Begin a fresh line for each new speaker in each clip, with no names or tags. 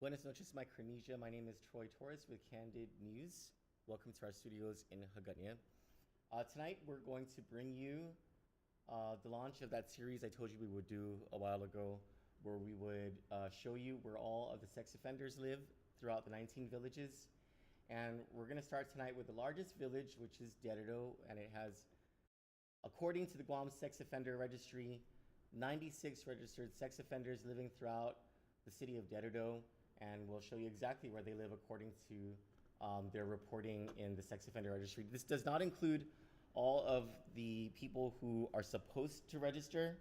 Buenas noches, Micronesia. My name is Troy Torres with Kandit News. Welcome to our studios in Hagåtña. Tonight we're going to bring you the launch of that series I told you we would do a while ago, where we would show you where all of the sex offenders live throughout the 19 villages. And we're going to start tonight with the largest village, which is Dededo, and it has, according to the Guam Sex Offender Registry, 96 registered sex offenders living throughout the city of Dededo, and we'll show you exactly where they live according to their reporting in the Sex Offender Registry. This does not include all of the people who are supposed to register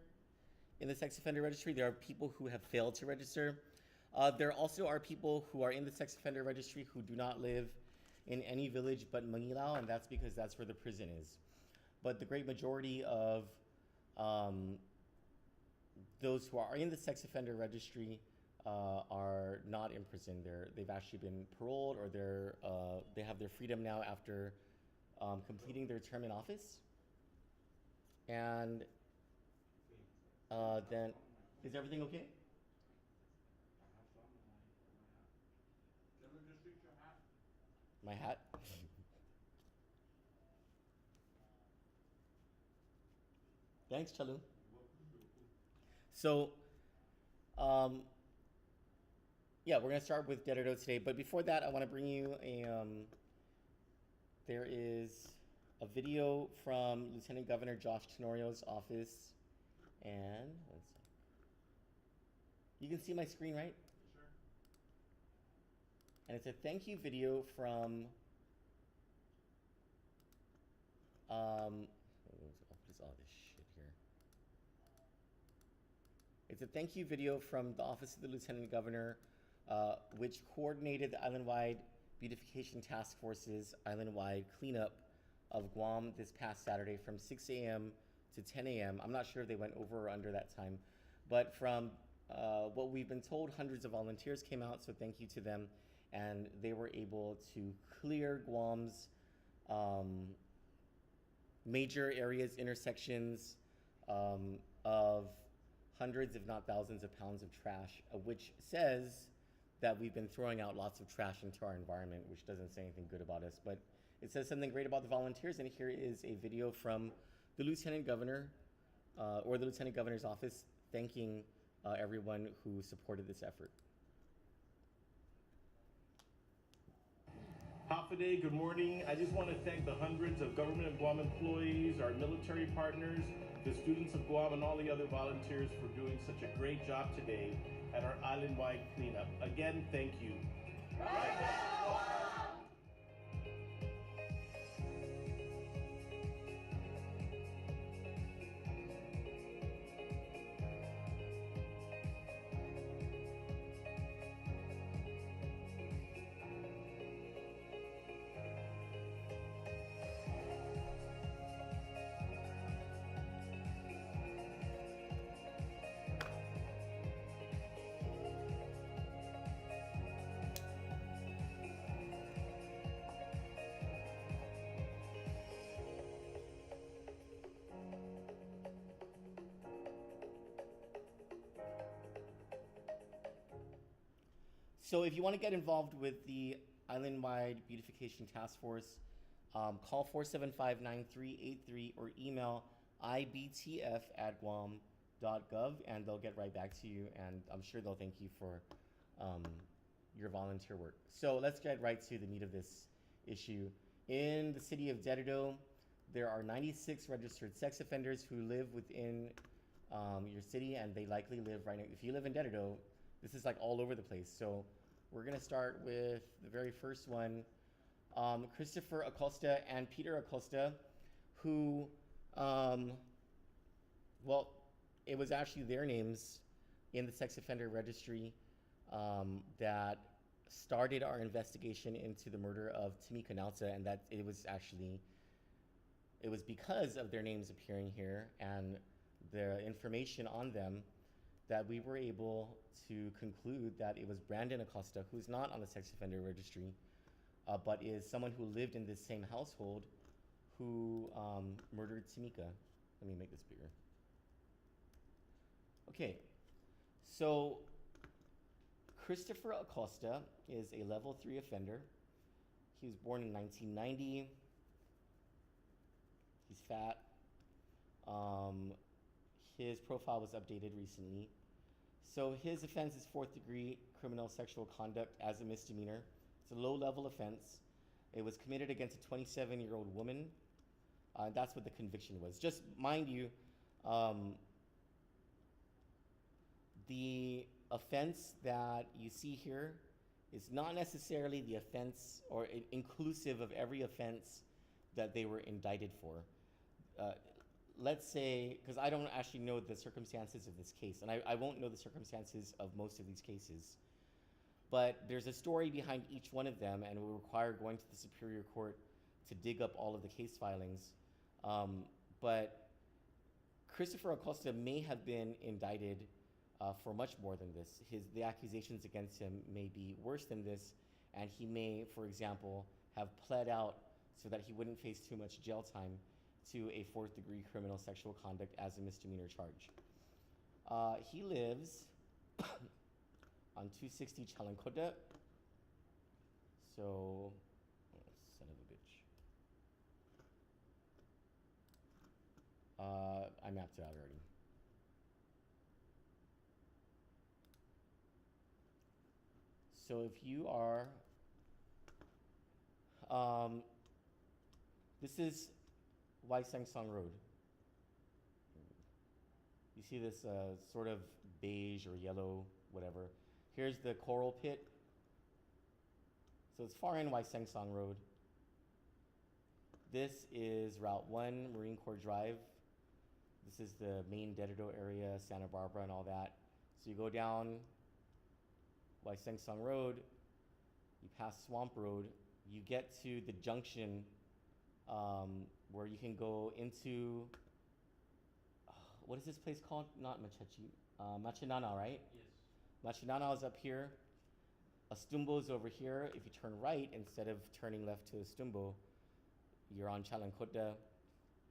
in the Sex Offender Registry. There are people who have failed to register. There also are people who are in the Sex Offender Registry who do not live in any village but Manilao, and that's because that's where the prison is. But the great majority of those who are in the Sex Offender Registry are not in prison. They've actually been paroled, or they have their freedom now after completing their term in office. And then, is everything okay? My hat? Thanks, Chalu. So, yeah, we're going to start with Dededo today. But before that, I want to bring you there is a video from Lieutenant Governor Josh Tenorio's office. And let's see. You can see my screen, right?
Sure.
And it's a thank you video from what is all this shit here? It's a thank you video from the Office of the Lieutenant Governor, which coordinated the island-wide beautification task force's island-wide cleanup of Guam this past Saturday from 6 a.m. to 10 a.m. I'm not sure if they went over or under that time, but from what we've been told, hundreds of volunteers came out, so thank you to them, and they were able to clear Guam's major areas, intersections of hundreds, if not thousands, of pounds of trash, which says that we've been throwing out lots of trash into our environment, which doesn't say anything good about us, but it says something great about the volunteers. And here is a video from the Lieutenant Governor, or the Lieutenant Governor's office, thanking everyone who supported this effort.
Hafaday, good morning. I just want to thank the hundreds of Government of Guam employees, our military partners, the students of Guam, and all the other volunteers for doing such a great job today at our island-wide cleanup. Again, thank you.
So if you want to get involved with the Island-Wide Beautification Task Force, call 475-9383 or email ibtf@guam.gov, and they'll get right back to you, and I'm sure they'll thank you for your volunteer work. So let's get right to the meat of this issue. In the city of Dededo, there are 96 registered sex offenders who live within your city, and they likely live right now. If you live in Dededo, this is like all over the place. So we're going to start with the very first one, Christopher Acosta and Peter Acosta, who, well, it was actually their names in the Sex Offender Registry that started our investigation into the murder of Timika Nauta, and that it was because of their names appearing here and the information on them that we were able to conclude that it was Brandon Acosta, who's not on the Sex Offender Registry, but is someone who lived in this same household, who murdered Timika. Let me make this bigger. Okay, so Christopher Acosta is a level 3 offender. He was born in 1990. He's fat. His profile was updated recently. So his offense is 4th degree criminal sexual conduct as a misdemeanor. It's a low level offense. It was committed against a 27-year-old woman. That's what the conviction was. Just mind you, the offense that you see here is not necessarily the offense or inclusive of every offense that they were indicted for. Let's say, because I don't actually know the circumstances of this case, and I won't know the circumstances of most of these cases, but there's a story behind each one of them, and it will require going to the Superior Court to dig up all of the case filings. But Christopher Acosta may have been indicted for much more than this. The accusations against him may be worse than this, and he may, for example, have pled out so that he wouldn't face too much jail time to a 4th degree criminal sexual conduct as a misdemeanor charge. He lives on 260 Chalancoda. So, oh, son of a bitch. I mapped it out already. So if you are, this is Waisengsong Road. You see this sort of beige or yellow, whatever. Here's the coral pit. So it's far in Waisengsong Road. This is Route 1, Marine Corps Drive. This is the main Dededo area, Santa Barbara and all that. So you go down Waisengsong Road, you pass Swamp Road, you get to the junction where you can go into, what is this place called? Not Machechi, Machinana, right? Yes. Machinana is up here. Astumbo is over here. If you turn right, instead of turning left to Astumbo, you're on Chalancoda,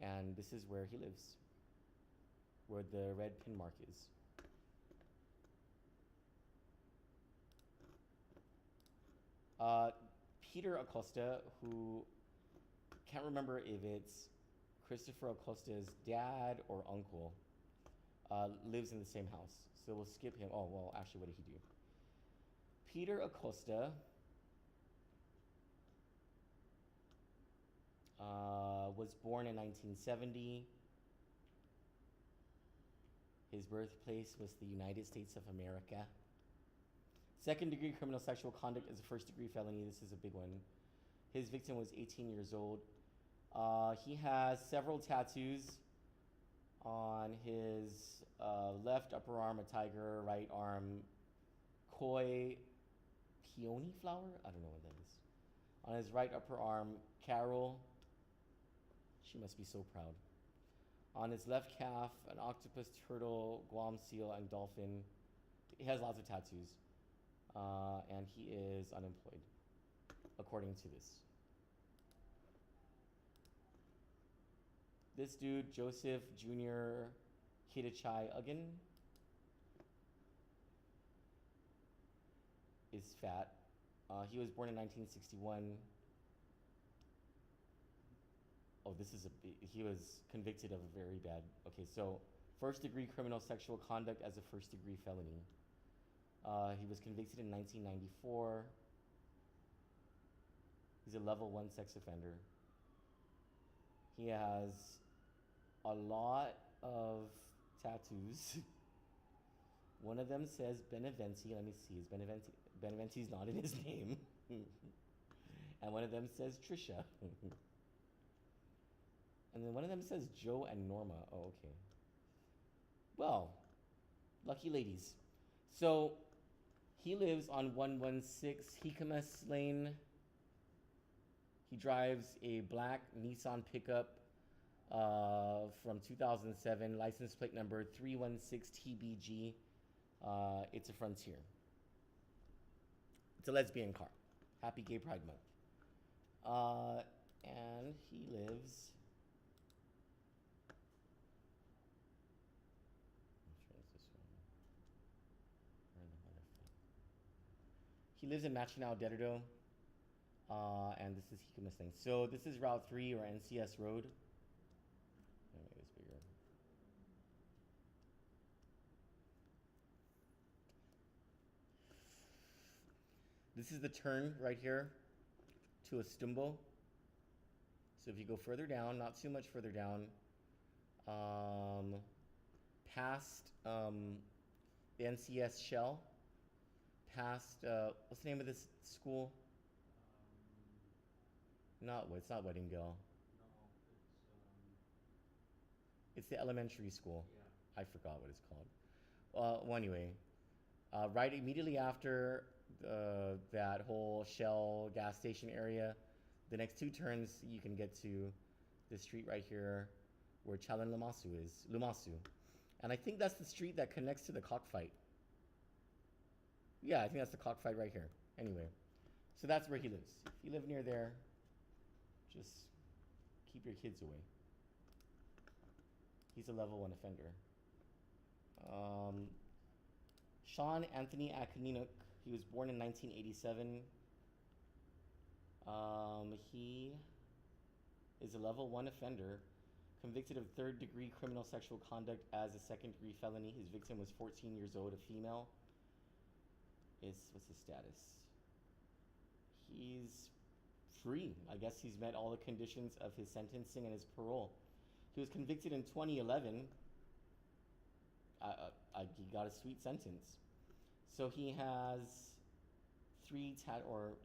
and this is where he lives, where the red pin mark is. Peter Acosta, who can't remember if it's Christopher Acosta's dad or uncle, lives in the same house. So we'll skip him. Oh, well, actually, what did he do? Peter Acosta was born in 1970. His birthplace was the United States of America. 2nd degree criminal sexual conduct is a 1st degree felony. This is a big one. His victim was 18 years old. He has several tattoos on his left upper arm, a tiger, right arm, koi peony flower? I don't know what that is. On his right upper arm, Carol. She must be so proud. On his left calf, an octopus, turtle, Guam seal, and dolphin. He has lots of tattoos. And he is unemployed, according to this. This dude, Joseph Jr. Kitachai Ugin, is fat. He was born in 1961. Oh, he was convicted of a very bad, okay, so 1st degree criminal sexual conduct as a 1st degree felony. He was convicted in 1994. He's a level 1 sex offender. He has a lot of tattoos. One of them says Beneventi. Let me see. Is Beneventi's not in his name. And one of them says Trisha. And then one of them says Joe and Norma. Oh, okay. Well, lucky ladies. So he lives on 116 Hikamas Lane. He drives a black Nissan pickup from 2007, license plate number 316TBG. It's a Frontier. It's a lesbian car. Happy Gay Pride Month. And he lives... Which one is this one? Where the motherfucker? He lives in Machinao, Dededo. And this is Hikuma's thing. So this is Route 3 or NCS Road. Let me make this bigger. This is the turn right here to Estumbo. So if you go further down, not too much further down, past the NCS Shell, past, what's the name of this school? It's not Wedding Gill.
No,
It's the elementary school.
yeah.
I forgot what it's called. Well, anyway, right immediately after that whole Shell gas station area, the next two turns you can get to this street right here where Chalan Lumasu is. Lumasu. And I think that's the street that connects to the cockfight. Yeah, I think that's the cockfight right here. Anyway, so that's where he lives. If you live near there, just keep your kids away. He's a level 1 offender. Sean Anthony Akaninuk, he was born in 1987. He is a level 1 offender, convicted of 3rd-degree criminal sexual conduct as a 2nd-degree felony. His victim was 14 years old, a female. What's his status? He's free. I guess he's met all the conditions of his sentencing and his parole. He was convicted in 2011. He got a sweet sentence. So he has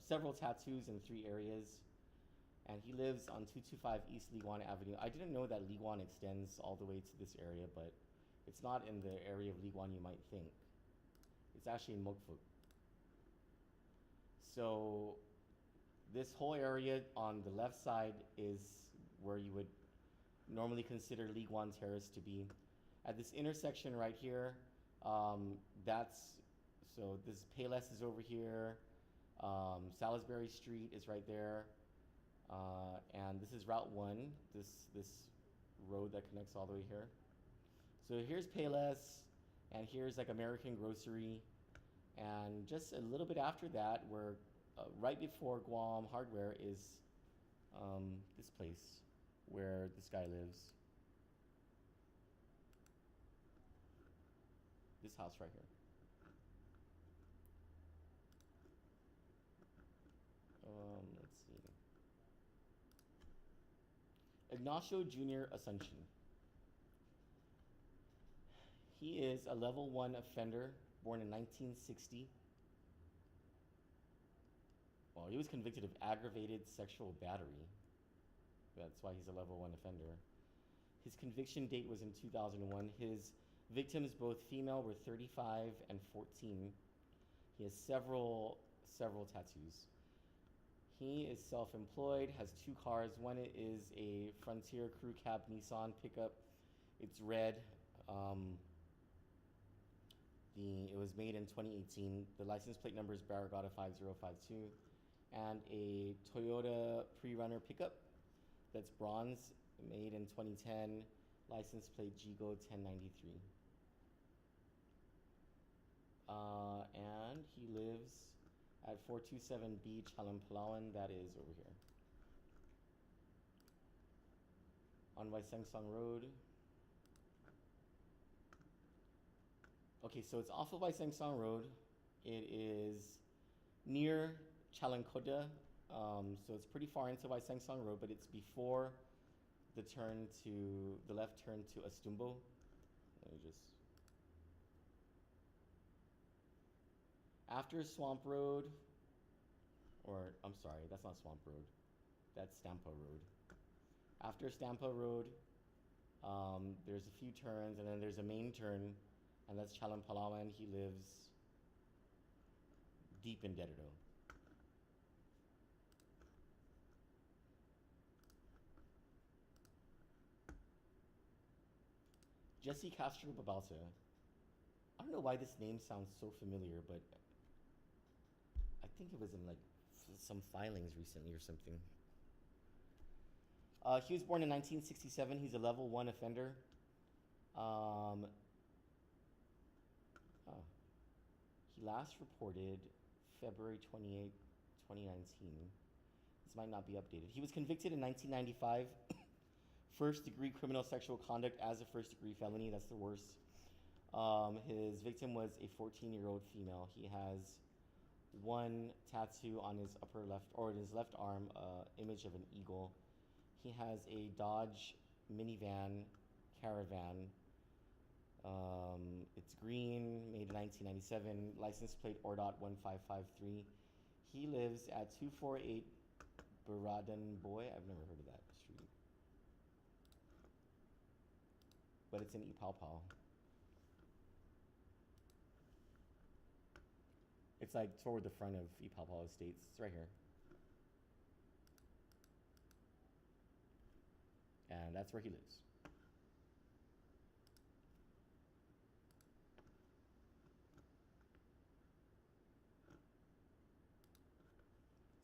several tattoos in 3 areas, and he lives on 225 East Liguan Avenue. I didn't know that Liguan extends all the way to this area, but it's not in the area of Liguan you might think. It's actually in Mokfuk. So this whole area on the left side is where you would normally consider Liguan Terrace to be. At this intersection right here, this Payless is over here, Salisbury Street is right there, and this is Route 1, this road that connects all the way here. So here's Payless, and here's like American Grocery, and just a little bit after that, where right before Guam Hardware is this place where this guy lives. This house right here. Let's see. Ignacio Jr. Asuncion. He is a level 1 offender, born in 1960. Well, he was convicted of aggravated sexual battery. That's why he's a level 1 offender. His conviction date was in 2001. His victims, both female, were 35 and 14. He has several tattoos. He is self-employed, has 2 cars. One is a Frontier Crew Cab Nissan pickup. It's red. It was made in 2018. The license plate number is Barragata 5052. And a Toyota Pre-Runner pickup that's bronze, made in 2010. License plate Gigo 1093. And he lives at 427B Chalan Palawan, that is over here. On Waisengsong Road. Okay, so it's off of Waisengsong Road. It is near Chalankoda, so it's pretty far into Waisengsong Road, but it's before the left turn to Estumbo. Let me just... After Swamp Road, or I'm sorry, that's not Swamp Road. That's Stampa Road. After Stampa Road, there's a few turns, and then there's a main turn, and that's Chalan Palawan. He lives deep in Dededo. Jesse Castro Babalsa. I don't know why this name sounds so familiar, but I think it was in like some filings recently or something. He was born in 1967. He's a level 1 offender. He last reported February 28th, 2019. This might not be updated. He was convicted in 1995. First degree criminal sexual conduct as a first degree felony. That's the worst. His victim was a 14-year-old female. He has one tattoo on his upper left, or in his left arm, image of an eagle. He has a Dodge minivan Caravan. It's green, made in 1997, license plate ORDOT 1553. He lives at 248 Buradan Boy. I've never heard of that street, but it's in Ipalpal. It's like toward the front of Ipalpal Estates. It's right here. And that's where he lives.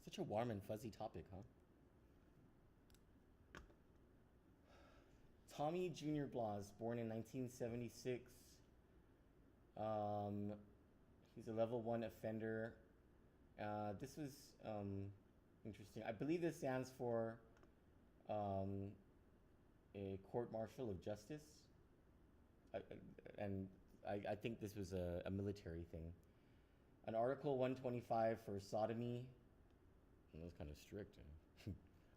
Such a warm and fuzzy topic, huh? Tommy Jr. Blas, born in 1976. He's a level 1 offender. This was interesting. I believe this stands for a court martial of justice. I think this was a military thing. An Article 125 for sodomy. That was kind of strict.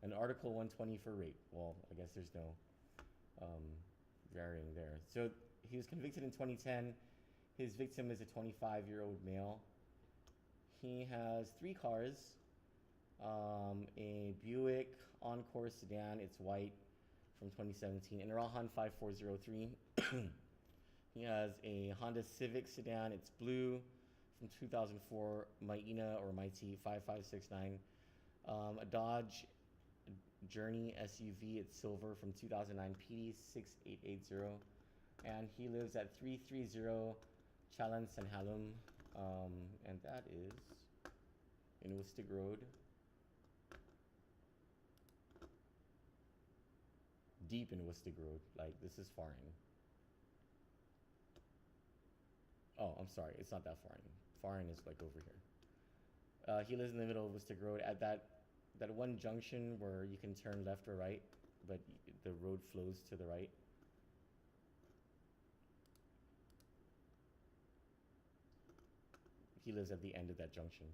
An Article 120 for rape. Well, I guess there's no varying there. So he was convicted in 2010. His victim is a 25-year-old male. He has 3 cars. A Buick Encore sedan, it's white, from 2017. An Rahan 5403. He has a Honda Civic sedan, it's blue, from 2004. Maina or Mighty 5569. A Dodge Journey SUV, it's silver, from 2009. PD 6880. And he lives at 330 Chalan Sanhalum, and that is in Wistig Road. Deep in Wistig Road, like this is far in. Oh, I'm sorry, it's not that far in. Far in is like over here. He lives in the middle of Wistig Road at that one junction where you can turn left or right, but the road flows to the right. He lives at the end of that junction.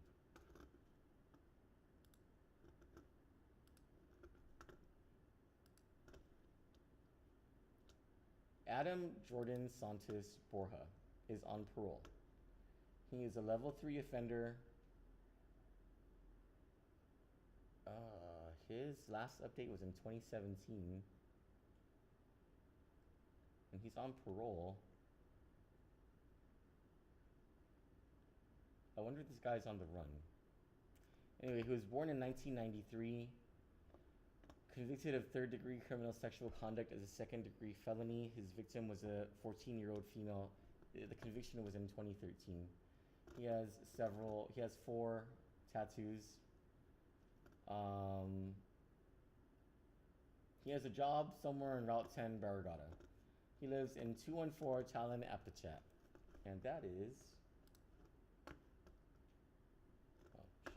Adam Jordan Santos Borja is on parole. He is a level 3 offender. His last update was in 2017. And he's on parole. I wonder if this guy's on the run. Anyway, he was born in 1993. Convicted of 3rd-degree criminal sexual conduct as a 2nd-degree felony. His victim was a 14-year-old female. The conviction was in 2013. He has 4 tattoos. He has a job somewhere in Route 10, Barragata. He lives in 214 Talan Apachat. And that is... oh, shit.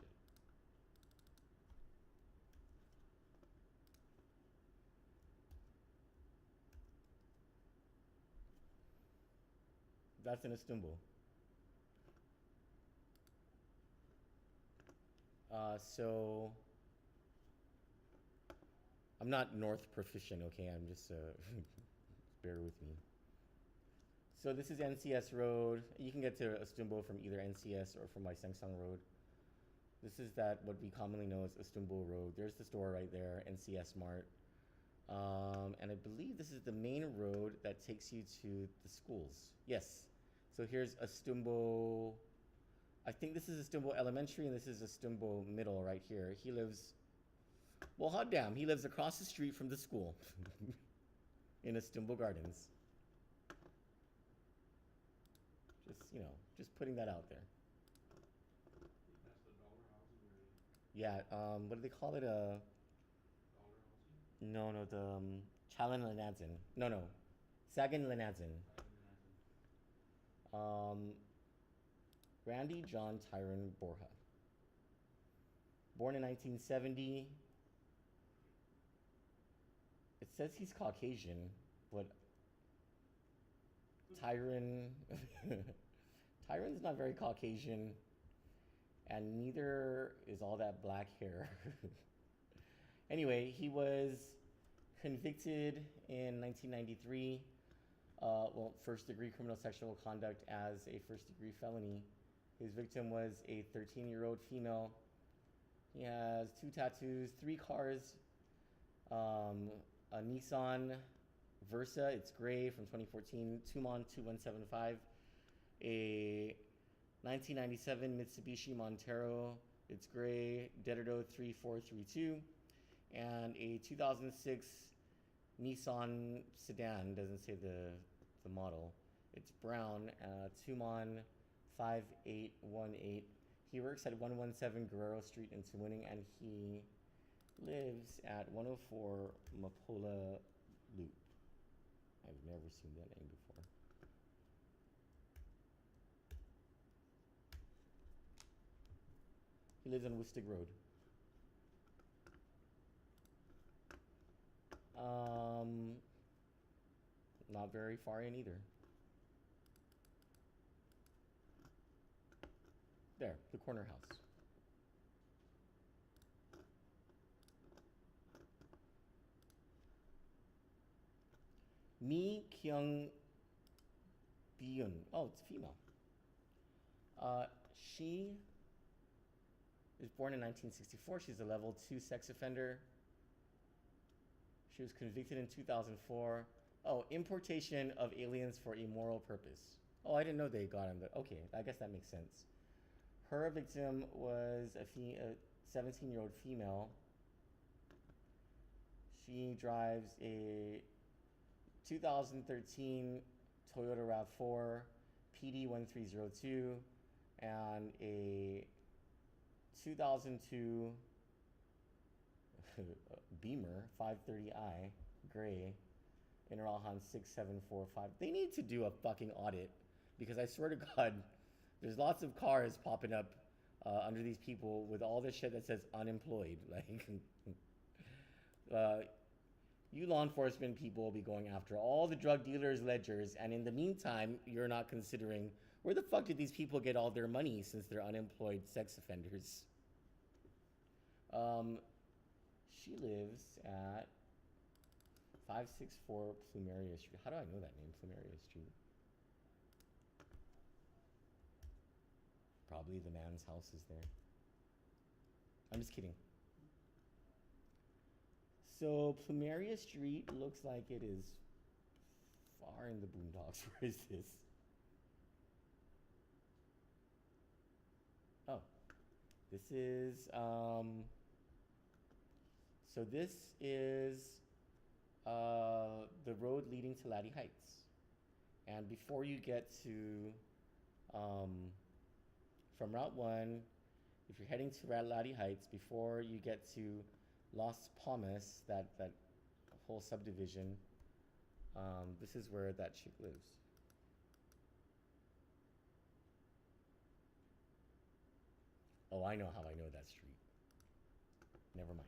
That's in Istanbul. So I'm not North proficient, okay? I'm just bear with me. So this is NCS Road. You can get to Istanbul from either NCS or from Lysengsang Road. This is what we commonly know as Istanbul Road. There's the store right there, NCS Mart. And I believe this is the main road that takes you to the schools. Yes. So here's Istanbul. I think this is Istanbul Elementary and this is Istanbul Middle right here. He lives, well, hot damn, he lives across the street from the school in Istanbul Gardens. Just putting that out there.
That's the dollar housing, or?
Yeah, what do they call it?
Dollar housing?
No, the Chalan Lanadzin. No, Sagan Lanadzin. Randy John Tyron Borja. born in 1970. It says he's Caucasian, but Tyron, Tyron's not very Caucasian, and neither is all that black hair. Anyway, he was convicted in 1993. Well, first degree criminal sexual conduct as a first degree felony. His victim was a 13-year-old female. He has 2 tattoos, 3 cars, a Nissan Versa, it's gray from 2014, Tumon 2175, a 1997 Mitsubishi Montero, it's gray, Dededo 3432, and a 2006 Nissan sedan, doesn't say the model. It's brown, Tumon 5818. He works at 117 Guerrero Street in Tamuning, and he lives at 104 Mapola Loop. I've never seen that name before. He lives on Wistig Road. Not very far in either. There, the corner house. Mi Kyung Byun. Oh, it's a female. She is born in 1964. She's a level 2 sex offender. She was convicted in 2004. Oh, importation of aliens for immoral purpose. Oh, I didn't know they got him. Okay, I guess that makes sense. Her victim was a 17-year-old female. She drives a 2013 Toyota RAV4 PD1302 and a 2002 Beamer 530i gray Interalhan 6745. They need to do a fucking audit, because I swear to God, there's lots of cars popping up under these people with all this shit that says unemployed. Like, you law enforcement people will be going after all the drug dealers' ledgers, and in the meantime, you're not considering where the fuck did these people get all their money since they're unemployed sex offenders. She lives at 564 Plumeria Street. How do I know that name, Plumeria Street? Probably the man's house is there. I'm just kidding. So Plumeria Street looks like it is far in the boondocks. Where is this? Oh, this is, so this is the road leading to Laddie Heights. And before you get to, from Route 1, if you're heading to Laddie Heights, before you get to Las Palmas, that whole subdivision, this is where that chick lives. Oh, I know how I know that street. Never mind.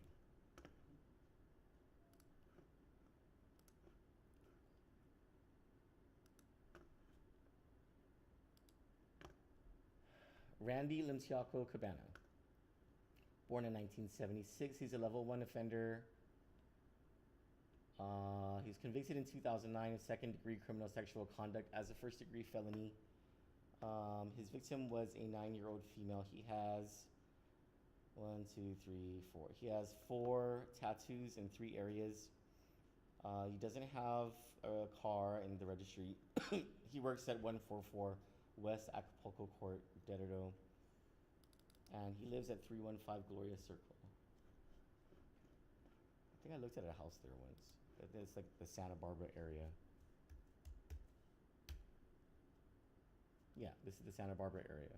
Randy Limtiaco Cabana. Born in 1976, he's a level 1 offender. He was convicted in 2009 of second-degree criminal sexual conduct as a first-degree felony. His victim was a 9-year-old female. He has 1, 2, 3, 4. He has 4 tattoos in 3 areas. He doesn't have a car in the registry. He works at 144 West Acapulco Court, Dededo. And he lives at 315 Gloria Circle. I think I looked at a house there once. It's like the Santa Barbara area. Yeah, this is the Santa Barbara area.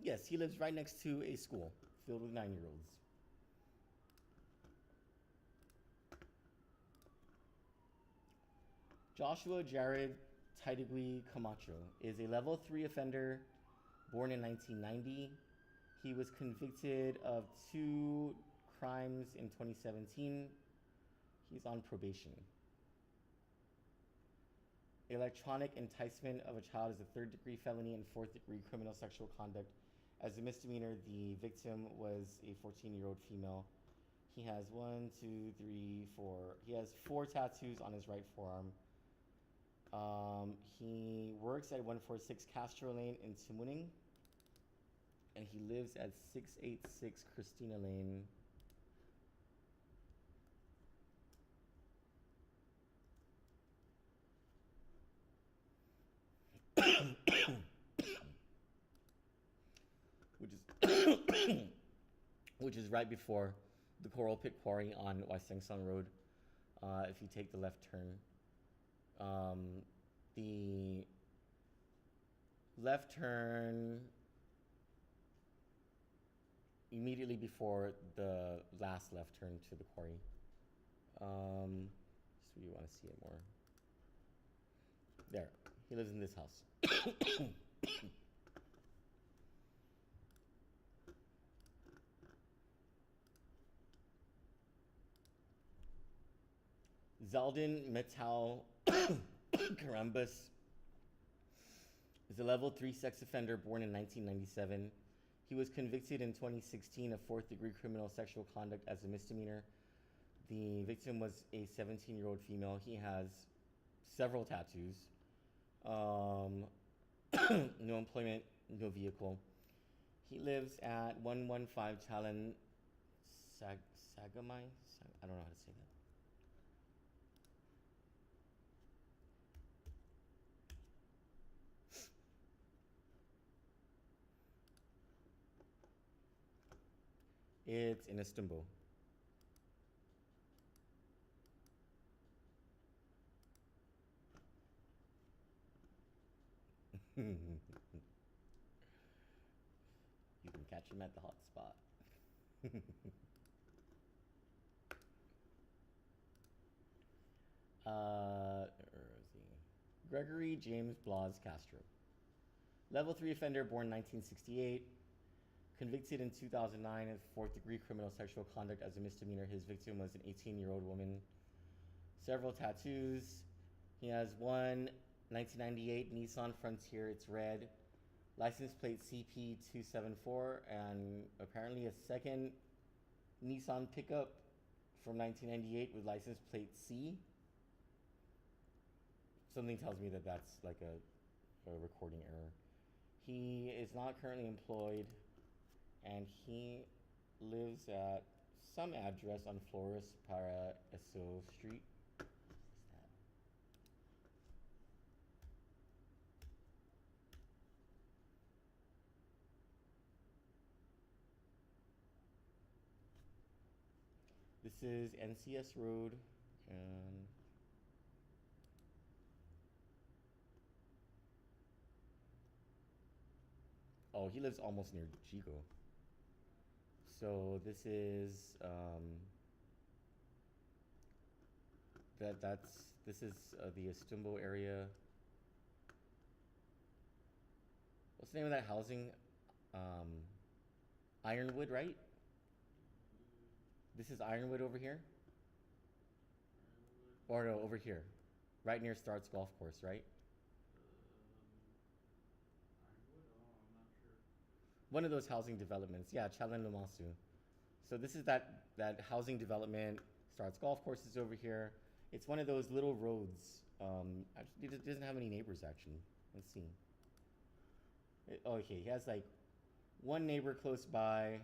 Yes, he lives right next to a school filled with 9-year-olds. Joshua Jared Taidegui Camacho is a level 3 offender born in 1990. He was convicted of 2 crimes in 2017. He's on probation. Electronic enticement of a child is a third-degree felony and fourth-degree criminal sexual conduct. As a misdemeanor, the victim was a 14-year-old female. He has 1, 2, 3, 4. He has 4 tattoos on his right forearm. He works at 146 Castro Lane in Timuning, and he lives at 686 Christina Lane. Which is right before the Coral Pit Quarry on Waisengsong Road. If you take the left turn, the left turn immediately before the last left turn to the quarry. So you want to see it more. There, he lives in this house. Zaldin Metal Carambas is a level 3 sex offender born in 1997. He was convicted in 2016 of fourth-degree criminal sexual conduct as a misdemeanor. The victim was a 17-year-old female. He has several tattoos. No employment, no vehicle. He lives at 115 Chalan Sagamai? I don't know how to say that. It's in Istanbul. You can catch him at the hot spot. Where is he? Gregory James Blas Castro. Level 3 offender, born 1968. Convicted in 2009 of fourth-degree criminal sexual conduct as a misdemeanor. His victim was an 18-year-old woman. Several tattoos. He has one 1998 Nissan Frontier. It's red. License plate CP274, and apparently a second Nissan pickup from 1998 with license plate C. Something tells me that that's like a recording error. He is not currently employed, and he lives at some address on Flores para Eso Street. This is NCS Road, and oh, he lives almost near Jigo. So this is this is the Istanbul area. What's the name of that housing? Ironwood, right? This is Ironwood over here? Or no, over here. Right near Starts Golf Course, right?
Ironwood? Oh, I'm not sure.
One of those housing developments. Yeah, Chalan Lamasu. So this is that housing development. Starts Golf Course is over here. It's one of those little roads. Actually, it doesn't have any neighbors, actually. Let's see. Okay, he has like one neighbor close by,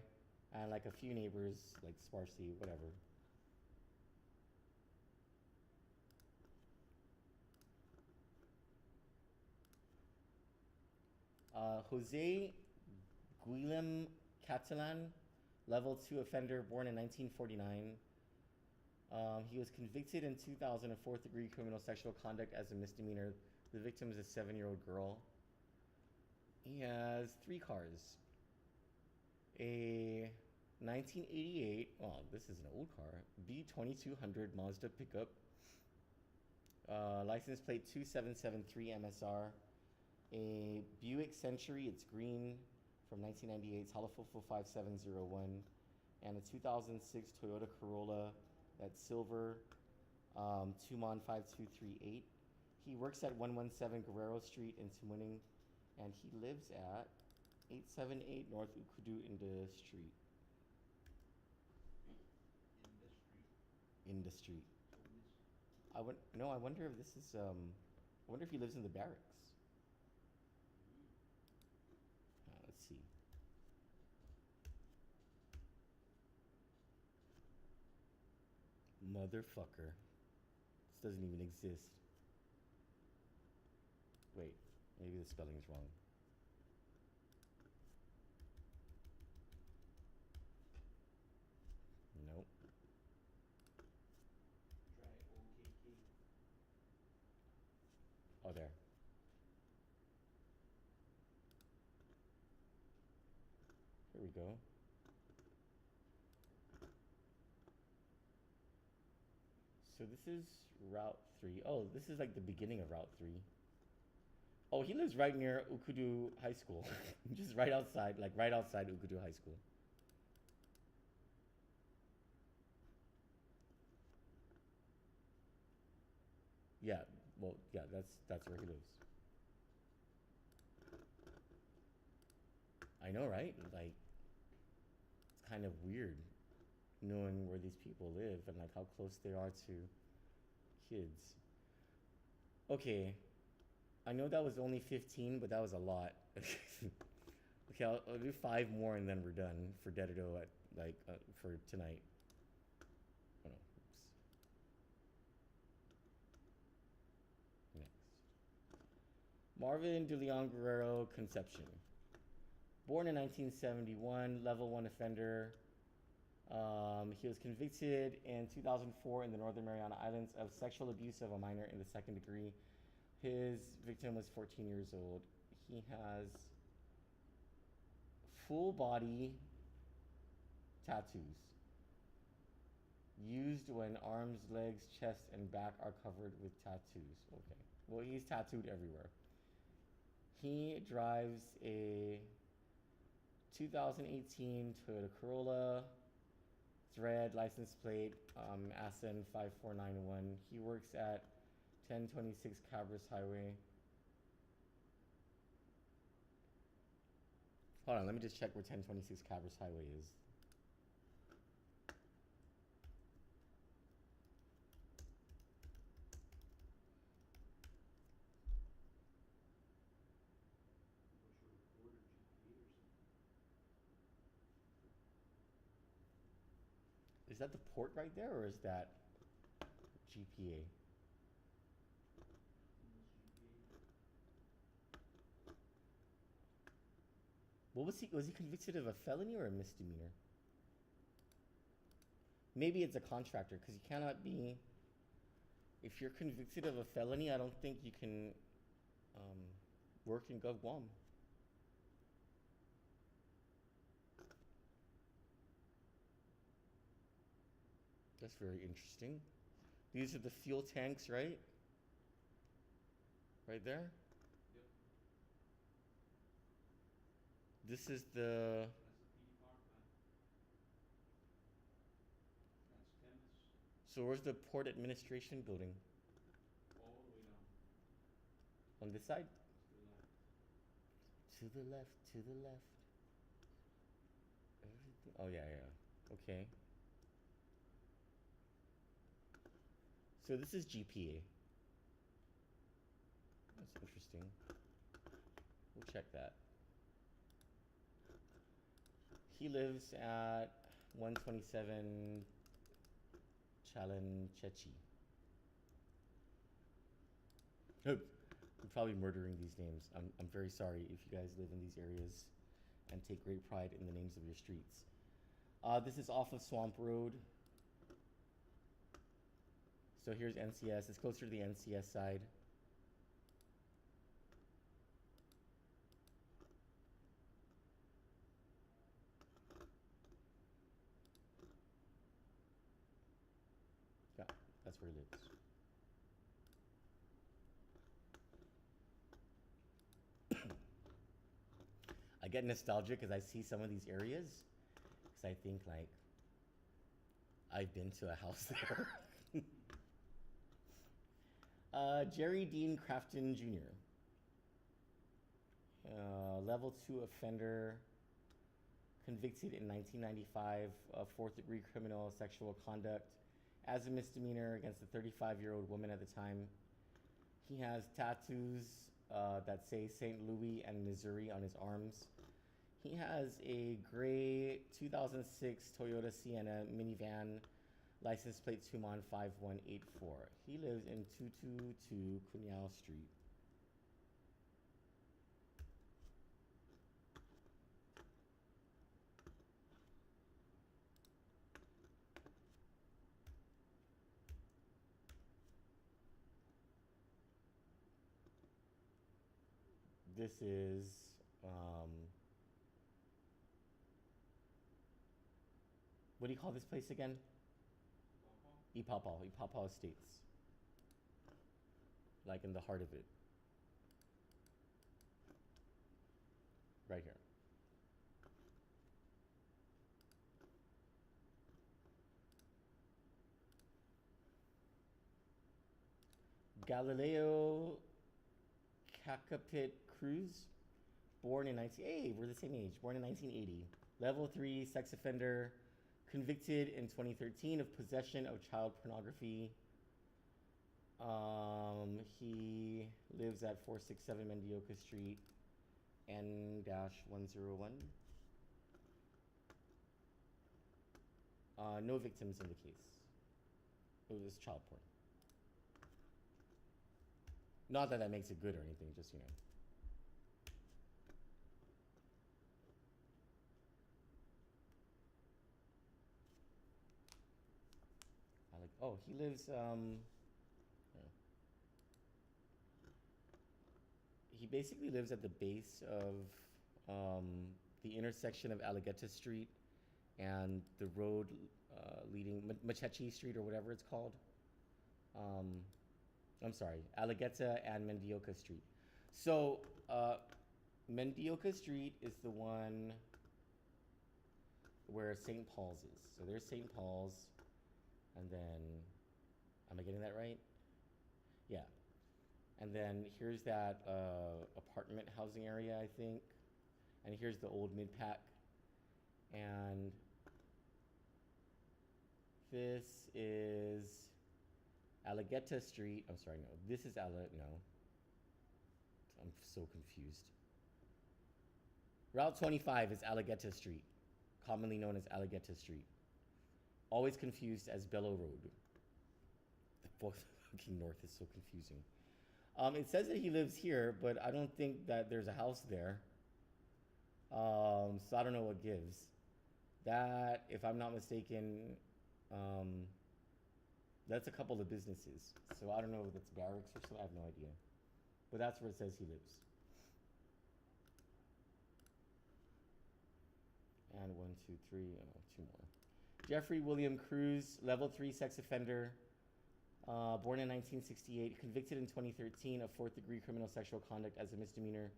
and like a few neighbors, like sparsely, whatever. Jose Guillem Catalan, level 2 offender, born in 1949. He was convicted in 2000 of fourth-degree criminal sexual conduct as a misdemeanor. The victim is a 7-year-old girl. He has 3 cars. A 1988, well, this is an old car, B2200 Mazda pickup. License plate 2773 MSR. A Buick Century, it's green, from 1998. It's Halafofo 5701. And a 2006 Toyota Corolla, that's silver, Tumon 5238. He works at 117 Guerrero Street in Tumuning, and he lives at 878 North Ukudu in the street. In the street. I wonder if this is I wonder if he lives in the barracks. Let's see. Motherfucker. This doesn't even exist. Wait, maybe the spelling's wrong. Nope.
Try OKK.
Oh, there. Here we go. So this is Route 3. Oh, this is like the beginning of Route 3. Oh, he lives right near Ukudu High School. Just right outside, like right outside Ukudu High School. Yeah, well, yeah, that's where he lives. I know, right? Like, it's kind of weird knowing where these people live and like how close they are to kids. Okay, I know that was only 15, but that was a lot. Okay, I'll do 5 more and then we're done for Dededo at like for tonight. Oh no, oops. Next, Marvin DeLeon Guerrero, Conception. Born in 1971, level 1 offender. He was convicted in 2004 in the Northern Mariana Islands of sexual abuse of a minor in the 2nd degree. His victim was 14 years old. He has full body tattoos used when arms, legs, chest, and back are covered with tattoos. Okay, well, he's tattooed everywhere. He drives a 2018 Toyota Corolla. It's red, license plate, ASN 5491. He works at 1026 Cabras Highway. Hold on, let me just check where 1026 Cabras Highway is. Is that the port right there, or is that GPA? What was he convicted of, a felony or a misdemeanor? Maybe it's a contractor, because you cannot be, if you're convicted of a felony, I don't think you can work in Gov Guam. That's very interesting. These are the fuel tanks, right? Right there?
Yep.
This is the...
That's the PD power plant. That's Temis.
So where's the port administration building?
All the way down.
On this side?
To the left.
To the left, to the left. Everything. Oh, yeah, yeah. Okay. So this is GPA. That's interesting. We'll check that. He lives at 127 Chalanchechi. I'm probably murdering these names. I'm very sorry if you guys live in these areas and take great pride in the names of your streets. This is off of Swamp Road. So here's NCS. It's closer to the NCS side. Yeah, that's where he lives. get nostalgic because I see some of these areas, because I think like I've been to a house there. Jerry Dean Crafton Jr. Level 2 offender, convicted in 1995 of fourth-degree criminal sexual conduct as a misdemeanor against a 35-year-old woman at the time. He has tattoos that say St. Louis and Missouri on his arms. He has a gray 2006 Toyota Sienna minivan, license plate Tumon 5184. He lives in 222 Cunhal Street. This is what do you call this place again? Ipapao Estates. Like in the heart of it. Right here. Galileo Cacapit Cruz, born in 1980. We're the same age. Born in 1980. Level 3 sex offender, convicted in 2013 of possession of child pornography. He lives at 467 Mendioca Street, N-101. No victims in the case. It was child porn. Not that that makes it good or anything, just, you know. I like, oh, he lives, he basically lives at the base of the intersection of Alligator Street and the road leading, Machechi Street or whatever it's called. I'm sorry, Alligator and Mendioca Street. So, Mendioca Street is the one where St. Paul's is. So there's St. Paul's, and then, am I getting that right? Yeah. And then here's that apartment housing area, I think. And here's the old mid-pack. And this is Alligator Street. I'm sorry, no. This is no. I'm so confused. Route 25 is Alligator Street, commonly known as Alligator Street. Always confused as Bellow Road. The fucking north is so confusing. It says that he lives here, but I don't think that there's a house there. So I don't know what gives. That, if I'm not mistaken, that's a couple of businesses. So I don't know if it's barracks or something. I have no idea. But that's where it says he lives. And 1, 2, 3, two more. Jeffrey William Cruz, level 3 sex offender, born in 1968, convicted in 2013 of fourth-degree criminal sexual conduct as a misdemeanor.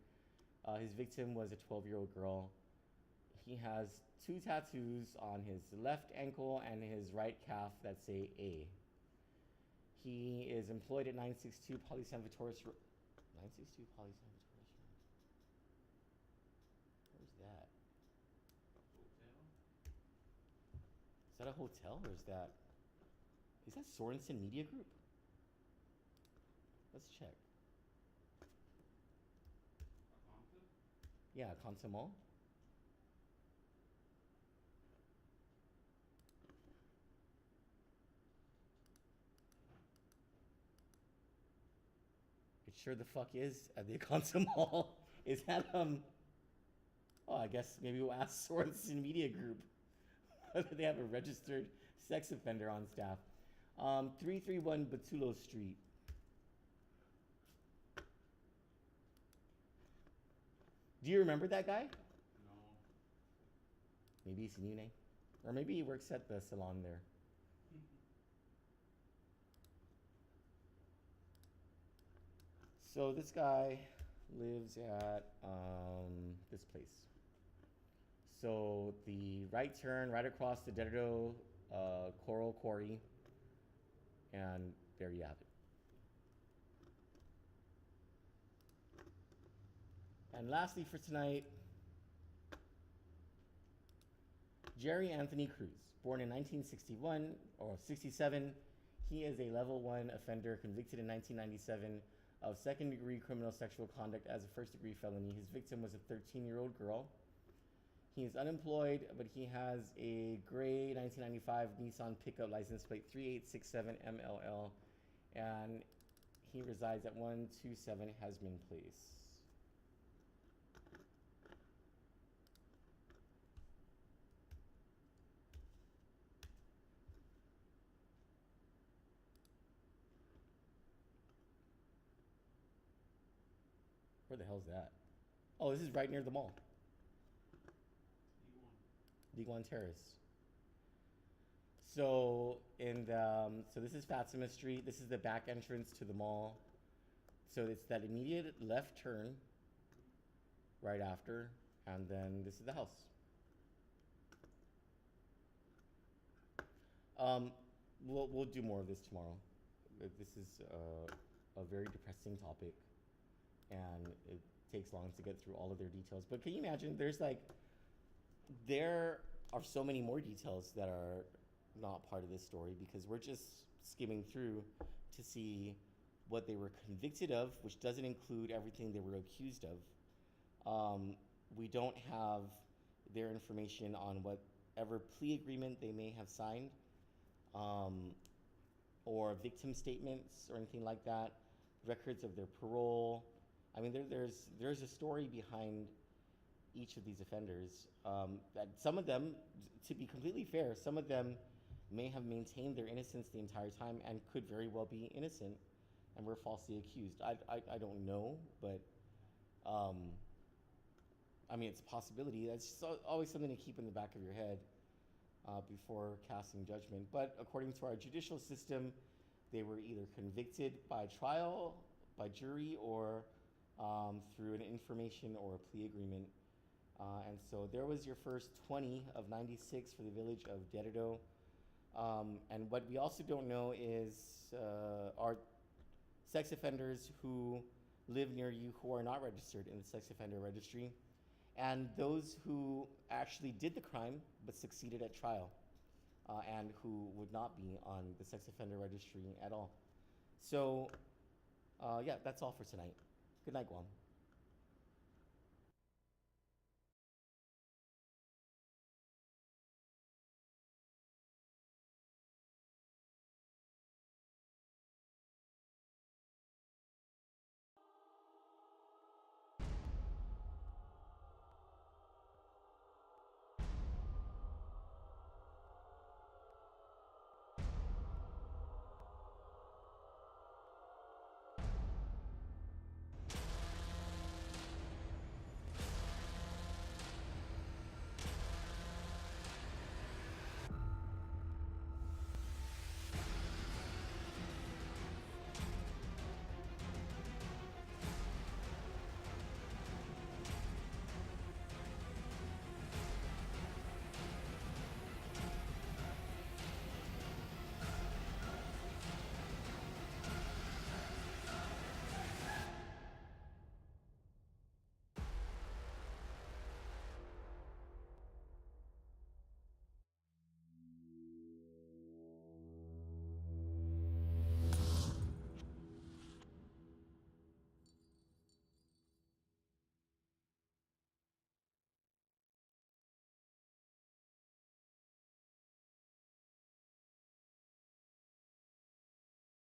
His victim was a 12-year-old girl. He has 2 tattoos on his left ankle and his right calf that say A. He is employed at 962 Poly San Vittoris Road. 962 Poly San Vittoris Road. Where's that? Hotel? Is that a hotel or is that Sorensen Media Group? Let's check. Yeah, Consa Mall. It sure the fuck is at the Consa Mall. Is that oh, I guess maybe we'll ask Sorensen Media Group whether they have a registered sex offender on staff. 331 Batulo Street. Do you remember that guy?
No.
Maybe he's new name. Or maybe he works at the salon there. So this guy lives at this place. So the right turn right across the Dededo coral quarry, and there you have it. And lastly for tonight, Jerry Anthony Cruz, born in 1961 or 67. He is a level 1 offender convicted in 1997 of second-degree criminal sexual conduct as a first-degree felony. His victim was a 13-year-old girl. He is unemployed, but he has a gray 1995 Nissan pickup license plate 3867MLL, and he resides at 127 Hasman Place. Where the hell's that? Oh, this is right near the mall. D1 Terrace. So so this is Fatima Street. This is the back entrance to the mall. So it's that immediate left turn right after, and then this is the house. We'll do more of this tomorrow. This is a very depressing topic, and it takes long to get through all of their details. But can you imagine? There are so many more details that are not part of this story because we're just skimming through to see what they were convicted of, which doesn't include everything they were accused of. We don't have their information on whatever plea agreement they may have signed, or victim statements or anything like that, records of their parole. I mean, there's a story behind each of these offenders. That some of them, to be completely fair, some of them may have maintained their innocence the entire time and could very well be innocent and were falsely accused. I don't know, but I mean, it's a possibility. That's just always something to keep in the back of your head before casting judgment. But according to our judicial system, they were either convicted by trial, by jury, or through an information or a plea agreement. And so there was your first 20 of 96 for the village of Dededo. And what we also don't know is are sex offenders who live near you who are not registered in the sex offender registry, and those who actually did the crime but succeeded at trial, and who would not be on the sex offender registry at all. So yeah, that's all for tonight. Good night, Guam.